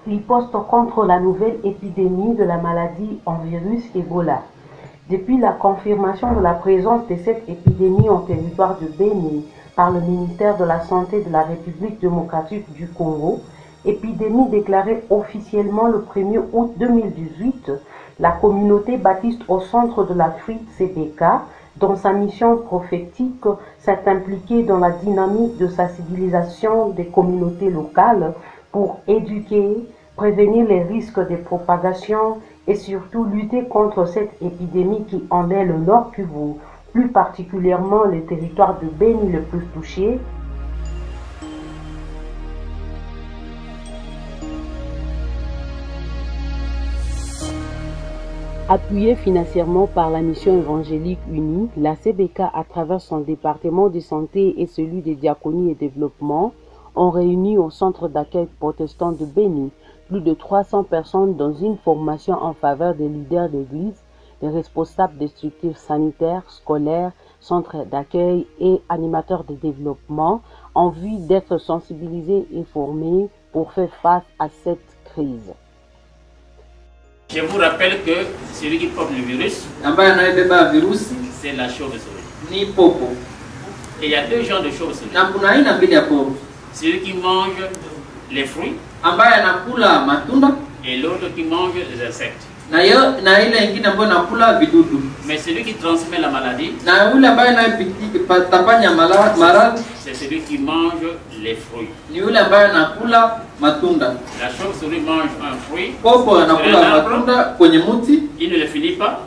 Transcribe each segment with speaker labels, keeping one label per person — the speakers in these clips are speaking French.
Speaker 1: riposte contre la nouvelle épidémie de la maladie en virus Ebola. Depuis la confirmation de la présence de cette épidémie en territoire de Béni par le ministère de la Santé de la République démocratique du Congo, épidémie déclarée officiellement le 1er août 2018, la communauté baptiste au centre de l'Afrique, CBK, dans sa mission prophétique, s'est impliquée dans la dynamique de sensibilisation des communautés locales pour éduquer, prévenir les risques de propagation et surtout lutter contre cette épidémie qui en est le Nord Kivu, plus particulièrement les territoires de Béni les plus touchés. Appuyée financièrement par la mission évangélique unie, la CBK, à travers son département de santé et celui de diaconie et développement, ont réuni au centre d'accueil protestant de Béni plus de 300 personnes dans une formation en faveur des leaders d'église, des responsables des structures sanitaires, scolaires, centres d'accueil et animateurs de développement, en vue d'être sensibilisés et formés pour faire face à cette crise.
Speaker 2: Je vous rappelle que celui qui porte le virus, c'est la chauve-souris. Et il y a deux genres de chauve-souris. Celui qui mange les fruits et l'autre qui mange les insectes. Mais celui qui transmet la maladie, c'est celui qui mange les fruits. La chauve-souris mange un fruit, il ne le finit pas.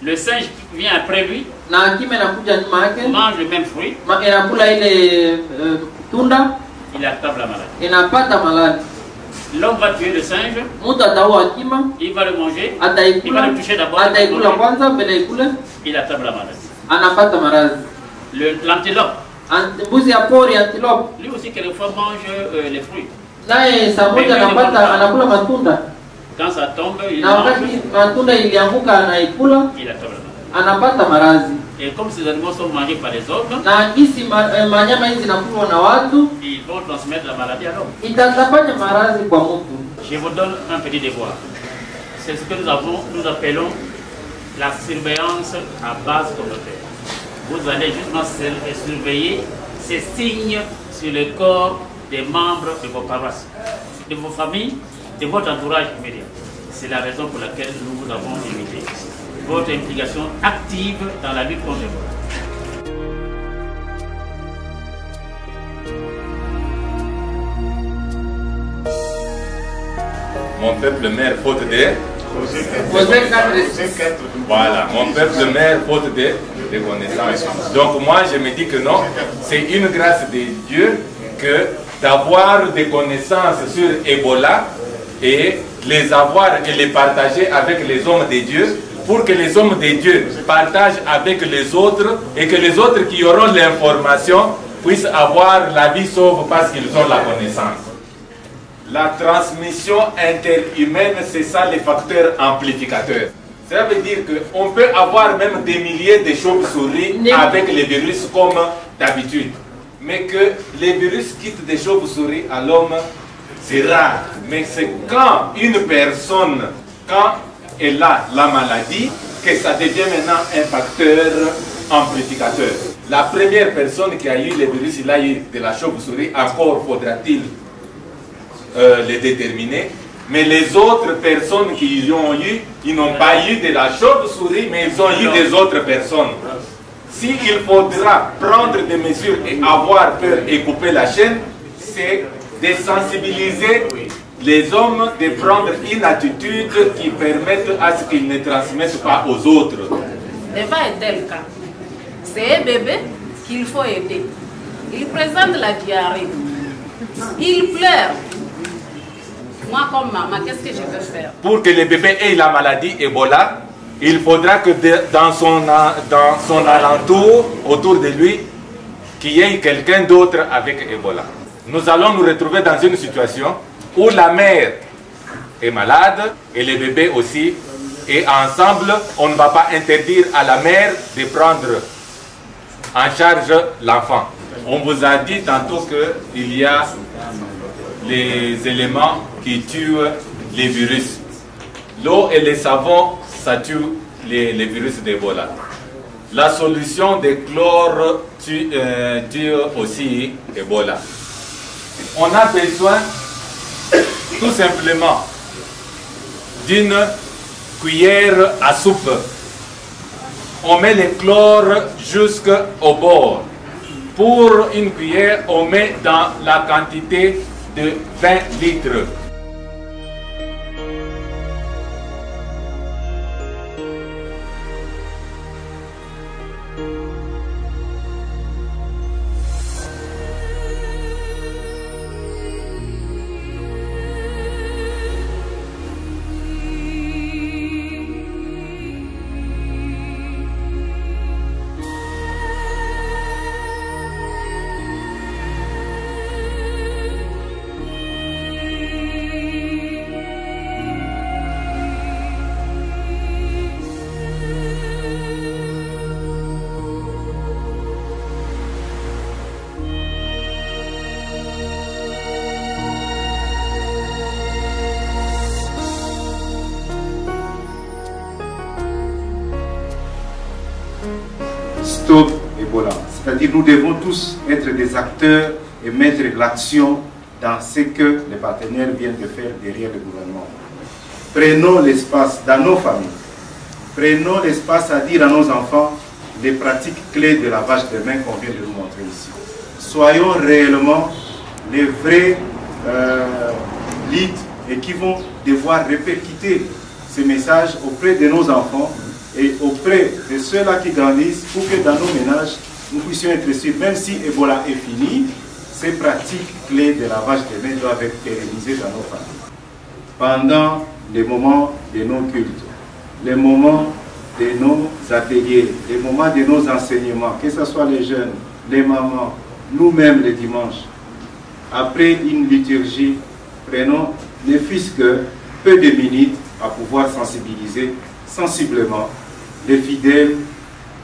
Speaker 2: Le singe qui vient après lui mange le même fruit, il attrape la maladie. L'homme va tuer le singe, il va le manger, il va le toucher d'abord, il attrape la maladie. L'antilope, lui aussi quelquefois mange les fruits. Quand ça tombe, il mange, il attrape la maladie. Et comme ces animaux sont mangés par les hommes, ils vont transmettre la maladie à l'homme. Je vous donne un petit devoir. C'est ce que nous appelons la surveillance à base communautaire. Vous allez justement surveiller ces signes sur le corps des membres de vos paroisses, de vos familles, de votre entourage immédiat. C'est la raison pour laquelle nous vous avons invité. Votre implication active dans la lutte contre le Ebola.
Speaker 3: Mon peuple meurt faute de... Voilà, mon peuple meurt faute de connaissances. Donc moi je me dis que non, c'est une grâce de Dieu que d'avoir des connaissances sur Ebola et les avoir et les partager avec les hommes de Dieu, pour que les hommes de Dieu partagent avec les autres et que les autres qui auront l'information puissent avoir la vie sauve parce qu'ils ont la connaissance. La transmission interhumaine, c'est ça les facteurs amplificateurs. Ça veut dire qu'on peut avoir même des milliers de chauves-souris avec les virus comme d'habitude. Mais que les virus quittent des chauves-souris à l'homme, c'est rare. Mais c'est quand une personne, quand elle a la maladie, que ça devient maintenant un facteur amplificateur. La première personne qui a eu le virus, il a eu de la chauve-souris, encore faudra-t-il les déterminer. Mais les autres personnes qui ont eu, ils n'ont pas eu de la chauve-souris, mais ils ont eu des autres personnes. S'il faudra prendre des mesures et avoir peur et couper la chaîne, c'est de sensibiliser les hommes, de prendre une attitude qui permette à ce qu'ils ne transmettent pas aux autres.
Speaker 4: Devant un tel cas, c'est un bébé qu'il faut aider. Il présente la diarrhée. Il pleure. Moi, comme maman, qu'est-ce que je peux faire?
Speaker 3: Pour que le bébé ait la maladie Ebola, il faudra que dans son alentour, autour de lui, qu'il y ait quelqu'un d'autre avec Ebola. Nous allons nous retrouver dans une situation où la mère est malade et le bébé aussi. Et ensemble, on ne va pas interdire à la mère de prendre en charge l'enfant. On vous a dit tantôt qu'il y a les éléments qui tuent les virus. L'eau et les savons, ça tue les virus d'Ebola. La solution de chlore tue aussi Ebola. On a besoin tout simplement d'une cuillère à soupe. On met le chlore jusqu'au bord. Pour une cuillère, on met dans la quantité de 20 litres.
Speaker 5: Stop Ebola. C'est-à-dire nous devons tous être des acteurs et mettre l'action dans ce que les partenaires viennent de faire derrière le gouvernement. Prenons l'espace dans nos familles. Prenons l'espace à dire à nos enfants les pratiques clés de lavage des mains qu'on vient de nous montrer ici. Soyons réellement les vrais leads et qui vont devoir répercuter ces messages auprès de nos enfants et auprès de ceux-là qui grandissent pour que dans nos ménages, nous puissions être sûrs, même si Ebola est fini, ces pratiques clés de lavage des mains doivent être pérennisées dans nos familles. Pendant les moments de nos cultes, les moments de nos ateliers, les moments de nos enseignements, que ce soit les jeunes, les mamans, nous-mêmes les dimanches, après une liturgie, prenons ne fût-ce que peu de minutes à pouvoir sensibiliser sensiblement les fidèles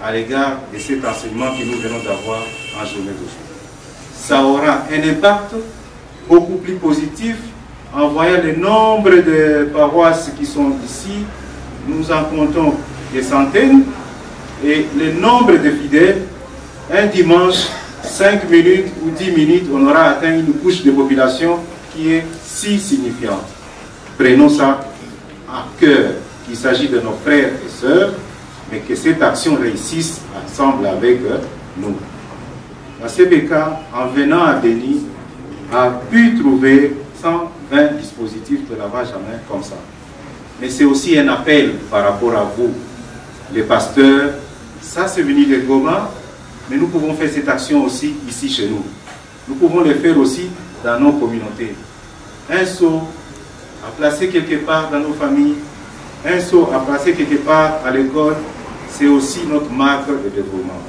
Speaker 5: à l'égard de cet enseignement que nous venons d'avoir en journée d'aujourd'hui. Ça aura un impact beaucoup plus positif en voyant le nombre de paroisses qui sont ici. Nous en comptons des centaines et le nombre de fidèles, un dimanche, 5 minutes ou 10 minutes, on aura atteint une couche de population qui est si signifiante. Prenons ça à cœur, qu'il s'agit de nos frères et sœurs, mais que cette action réussisse ensemble avec nous. La CBK, en venant à Béni, a pu trouver 120 dispositifs de lavage à main comme ça. Mais c'est aussi un appel par rapport à vous, les pasteurs. Ça, c'est venu de Goma, mais nous pouvons faire cette action aussi ici chez nous. Nous pouvons le faire aussi dans nos communautés. Un seau à placer quelque part dans nos familles, un seau à placer quelque part à l'école, c'est aussi notre marque de développement.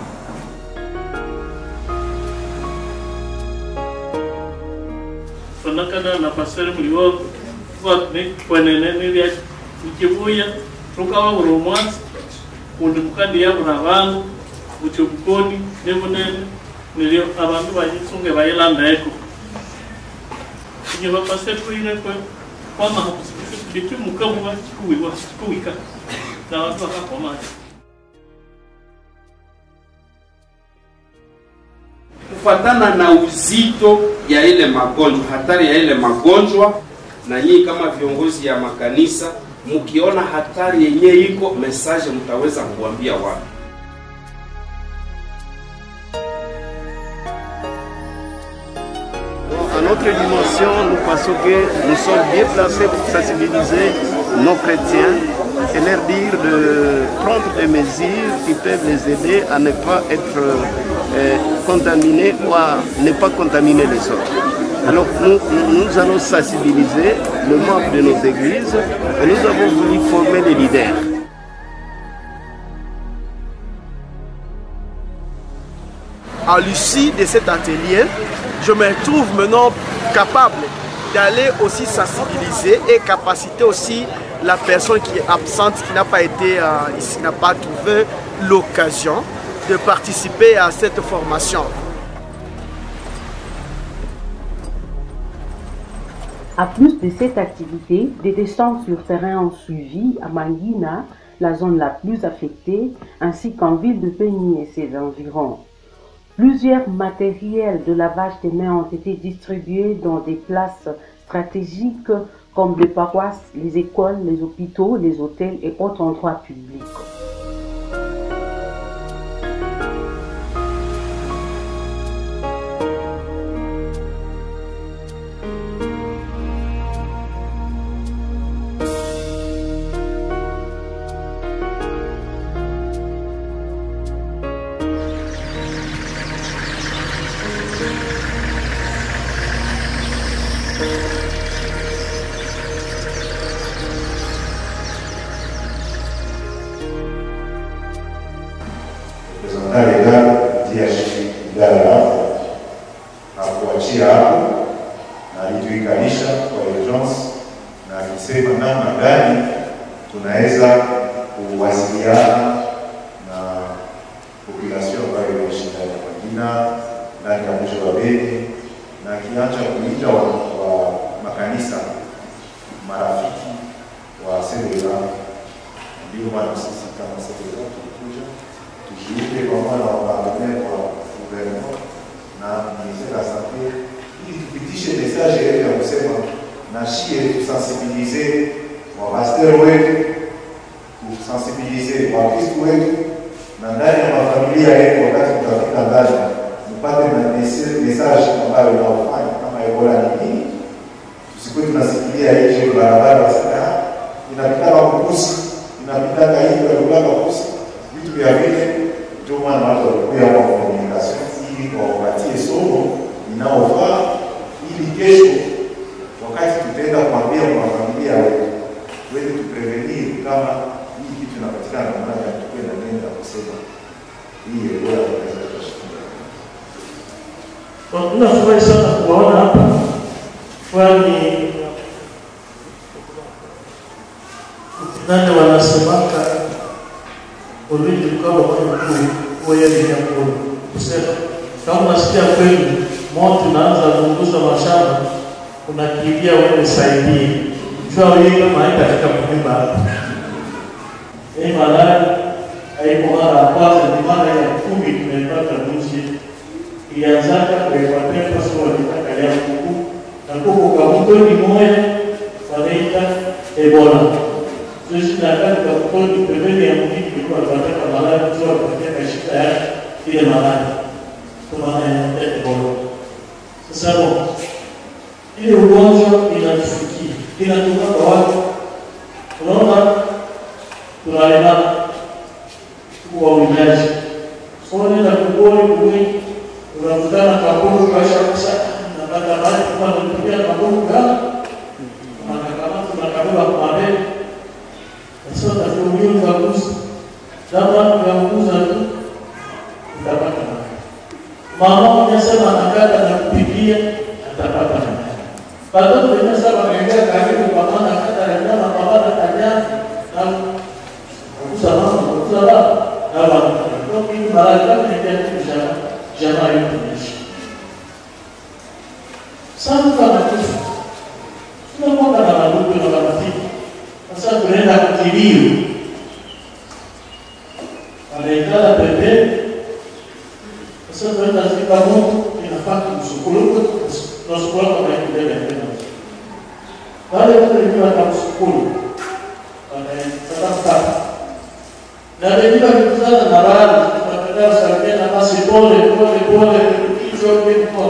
Speaker 6: Kufatana na uzito ya ile magonjwa, hatari ya ile magonjwa, na nyinyi kama viongozi ya makanisa mkiona hatari yenye iko, message mtaweza kuambia watu.
Speaker 7: À notre dimension, nous pensons que nous sommes bien placés pour sensibiliser nos chrétiens et leur dire de prendre des mesures qui peuvent les aider à ne pas être contaminés ou à ne pas contaminer les autres. Alors nous allons sensibiliser le membre de nos églises et nous avons voulu former des leaders.
Speaker 8: À l'issue de cet atelier, je me trouve maintenant capable d'aller aussi sensibiliser et capaciter aussi la personne qui est absente, qui n'a pas été ici, n'a pas trouvé l'occasion de participer à cette formation.
Speaker 1: À plus de cette activité, des descentes sur terrain ont suivi à Mangina, la zone la plus affectée, ainsi qu'en ville de Béni et ses environs. Plusieurs matériels de lavage des mains ont été distribués dans des places stratégiques comme les paroisses, les écoles, les hôpitaux, les hôtels et autres endroits publics.
Speaker 9: Tunafurahi sana kuwaona hapa, kwani ukidhani wanasemaka ulindi mkaba mwenye ya kusema kama unasikia kweli moto unaanza kuunguza mashamba, unakimbia wewe saidie. Jua wewe kama haita katika kuimba hapa. Hii malali haiko mara ya kwanza, ni mara ya 10 tumepata nusu. Ilianzaka kuipatia kwa sababu ya kuku na kuku kamutoni moja wanaita Ebola. Sisi tunataka kamutoni pembeni ya mjini kwa tunataka malali kutoa katika shida ya ile malali. Kama Ebola. Sasa ile ugonjwa inatufikia. Inatoka kwa watu. Unaona tunalema kwa uinaji. Sone na kuboni kuweni unakutana kaburu kasha kusa na baada ya kwa kutumia kaburu kama tunakabula kwa mbele. Sasa tunatumia kabusi. Kama tunakuza tu tutapata. Mama anasema anakata na kupigia atapata. Watoto wanasema wanaingia karibu kwa maana kata ya nyama pamoja na nyama na kusa baba na watoto ni malaika ndio kushana jamaa yetu yeshi. Sasa tunakufa. Tunakuwa na ndugu na marafiki. Sasa tunaenda kukilio. Anaikala pembeni. Sasa tunaenda zika Mungu inafaa kumshukuru kwa sababu anaendelea tena. Wale watu watamshukuru. Wanataka na wengine wakizana na wale tunapenda sana basi pole hizo kwa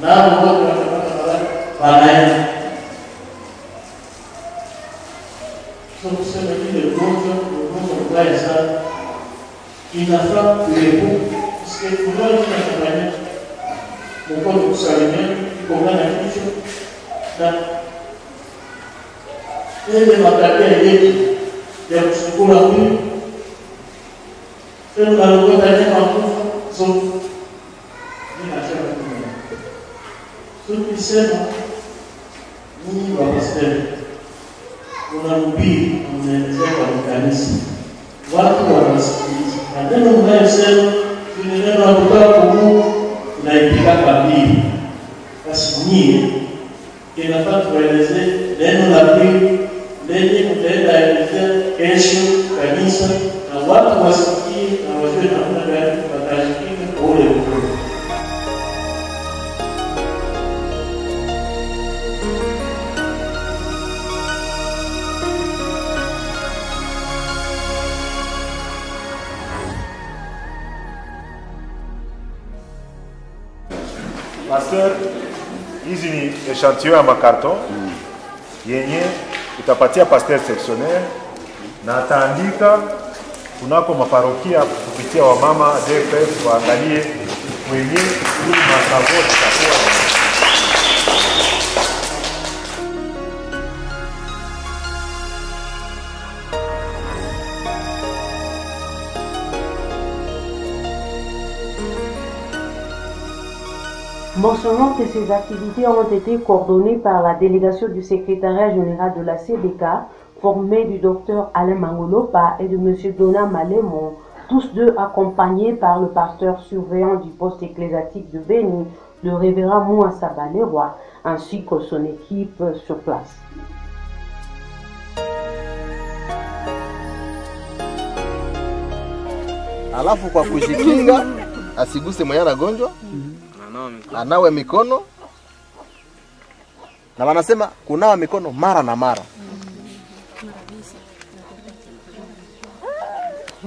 Speaker 9: na wote wanapata wanaenda. Kusema ile ugonjwa mbaya sana inafaa kuepuka usikubali kufanya mkono kusalimia kugongana kichwa na ile matabia yetu ya kusukula huyu tena unalogota nyama kufa so ninasema tukisema Mungu apasteri unahubiri unaelezea kwa kanisa watu wanasikiliza na neno unayosema ni neno la kutoka kwa Mungu unaipiga kabili basi nyie inafaa tuelewe
Speaker 10: Pasteur, hizi ni echantillon ya makarton yenye utapatia pasteur sectionnaire na ataandika kunako maparokia kupitia wamama DFF waangalie mwenye ili makavo zitakuwa.
Speaker 1: Mentionnons que ces activités ont été coordonnées par la délégation du secrétariat général de la CDK, formée du docteur Alain Mangolopa et de M. Dona Malemon, tous deux accompagnés par le pasteur surveillant du poste ecclésiastique de Béni, le révérend Mouassa Baleroy, ainsi que son équipe sur place.
Speaker 11: Alafu kwa kujikinga asiguse mwenye anagonjwa, anawe mikono, na wanasema kunawa mikono mara na mara.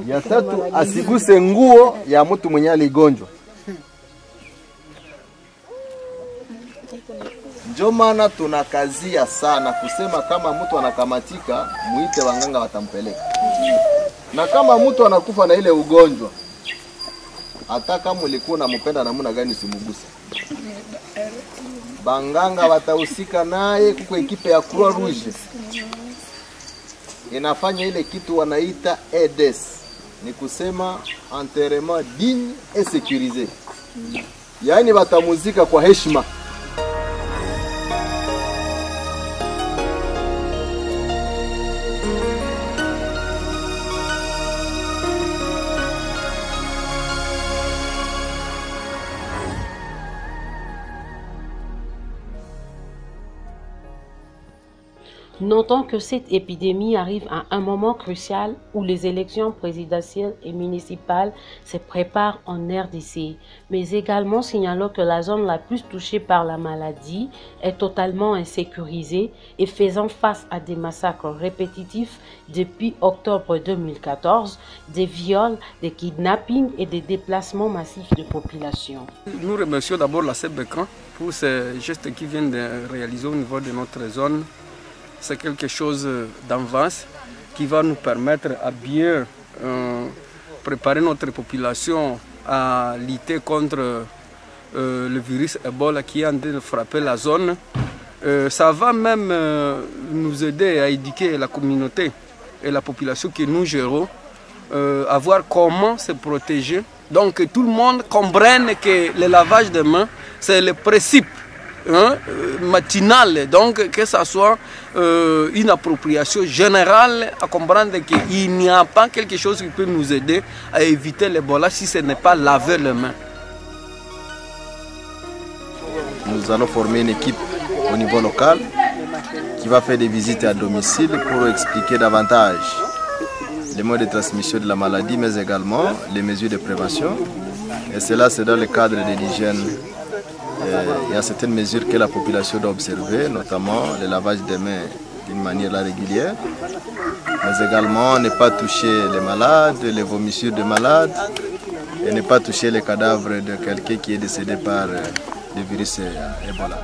Speaker 11: Ya tatu, asiguse nguo ya mtu mwenye aligonjwa. Ndio maana tunakazia sana kusema kama mtu anakamatika, muite wanganga watampeleka. Na kama mtu anakufa na ile ugonjwa, hata kama ulikuwa unampenda namna gani usimguse. Banganga watahusika naye, kuko ekipe ya Croix Rouge inafanya ile kitu wanaita EDS, ni kusema enterrement digne et sécurisé. Yaani watamuzika kwa heshima.
Speaker 1: Notons que cette épidémie arrive à un moment crucial où les élections présidentielles et municipales se préparent en RDC, mais également signalons que la zone la plus touchée par la maladie est totalement insécurisée et faisant face à des massacres répétitifs depuis octobre 2014, des viols, des kidnappings et des déplacements massifs de population.
Speaker 12: Nous remercions d'abord la CBK pour ces gestes qu'ils viennent de réaliser au niveau de notre zone. C'est quelque chose d'avance qui va nous permettre à bien préparer notre population à lutter contre le virus Ebola qui est en train de frapper la zone. Ça va même nous aider à éduquer la communauté et la population que nous gérons, à voir comment se protéger. Donc que tout le monde comprenne que le lavage de mains, c'est le principe matinale, donc que ça soit une appropriation générale à comprendre qu'il n'y a pas quelque chose qui peut nous aider à éviter l'Ebola si ce n'est pas laver les mains.
Speaker 11: Nous allons former une équipe au niveau local qui va faire des visites à domicile pour expliquer davantage les modes de transmission de la maladie, mais également les mesures de prévention. Et cela, c'est dans le cadre de l'hygiène. Il y a certaines mesures que la population doit observer, notamment le lavage des mains d'une manière régulière, mais également ne pas toucher les malades, les vomissures de malades, et ne pas toucher les cadavres de quelqu'un qui est décédé par le virus Ebola.